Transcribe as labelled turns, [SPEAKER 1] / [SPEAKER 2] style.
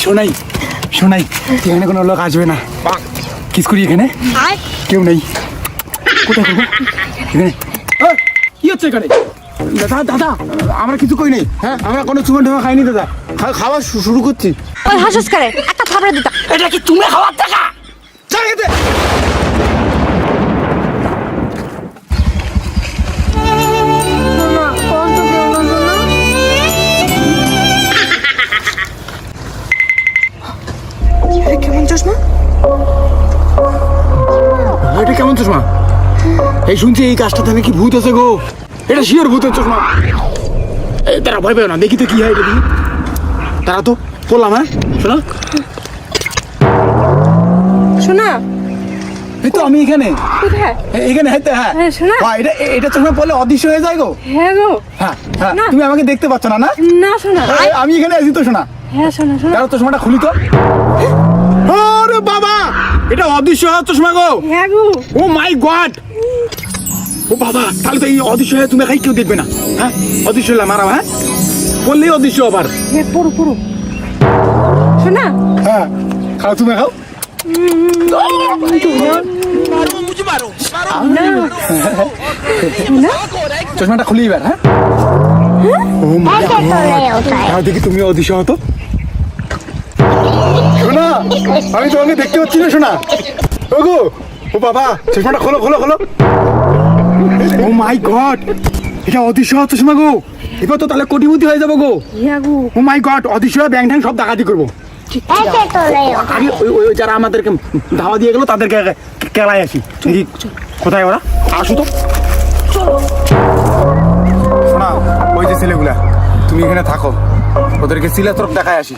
[SPEAKER 1] শোনাই শোনাই এখানে কোনো লোক আসবে না। কিস করি এখানে কেউ নেই। কোথায় করবো এখানে? কি হচ্ছে এখানে? দাদা দাদা আমরা কিছু কই নেই। হ্যাঁ আমরা কোনো চুমা ঢোমা খাইনি দাদা। খাওয়া শুরু করছি।
[SPEAKER 2] ওই হাসস করে একটা থাপড়া দিতা।
[SPEAKER 1] এটা কি তুমি খাওয়ার টাকা?
[SPEAKER 2] কেমন চশমা?
[SPEAKER 1] এটা কেমন চশমা? এই শুনছি এই কাজটাতে নাকি ভূত আছে গো। এটা শিওর ভূতের চশমা। তারা ভয় পেও না, দেখি তো কি হয় এটা। তারা তো বললাম। হ্যাঁ শোনা
[SPEAKER 2] শোনা
[SPEAKER 1] এই তো আমি এখানে
[SPEAKER 2] কোথায়?
[SPEAKER 1] এখানে। হ্যাঁ
[SPEAKER 2] হ্যাঁ, শোনা।
[SPEAKER 1] এটা এটা চশমা পড়লে অদৃশ্য হয়ে যায় গো।
[SPEAKER 2] হ্যাঁ গো।
[SPEAKER 1] হ্যাঁ হ্যাঁ
[SPEAKER 2] না।
[SPEAKER 1] তুমি আমাকে দেখতে পাচ্ছ না? না
[SPEAKER 2] না শোনা।
[SPEAKER 1] আমি এখানে আছি তো শোনা।
[SPEAKER 2] হ্যাঁ শোনা শোনা।
[SPEAKER 1] তারা চশমাটা খুলি তো। আরে বাবা এটা অদৃশ্য হওয়ার চশমা গো।
[SPEAKER 2] হ্যাঁ গো।
[SPEAKER 1] ও মাই গড। ও বাবা তাহলে তো এই অদৃশ্য হয়ে তুমি খাই কেউ দেখবে না। হ্যাঁ অদৃশ্য হলে মারা। হ্যাঁ বললেই অদৃশ্য আবার।
[SPEAKER 2] হ্যাঁ পড়ো পড়ো শোনা।
[SPEAKER 1] হ্যাঁ খাও তুমি খাও। চশমাটা খুলি এবার। হ্যাঁ ও মাই গড দেখি তুমি অদৃশ্য হতো। শোনা আমি তোমাকে দেখতে পাচ্ছি না শোনা। ও গো ও বাবা চশমাটা খোলো খোলো খোলো। ও মাই গড এটা অদৃশ্য হওয়ার চশমা গো। এবার তো তাহলে কোটিপতি হয়ে যাবো গো।
[SPEAKER 2] হ্যাঁ গো।
[SPEAKER 1] ও মাই গড অদৃশ্য ব্যাং ঠ্যাং সব ডাকাতি করবো। আগে ওই যারা আমাদেরকে ধাওয়া দিয়ে গেলো তাদেরকে কেলায় আসি। কোথায় ওরা? আসো তো। শোনা ওই যে ছেলেগুলা তুমি এখানে থাকো, ওদেরকে সিলা তরফ দেখায় আসি।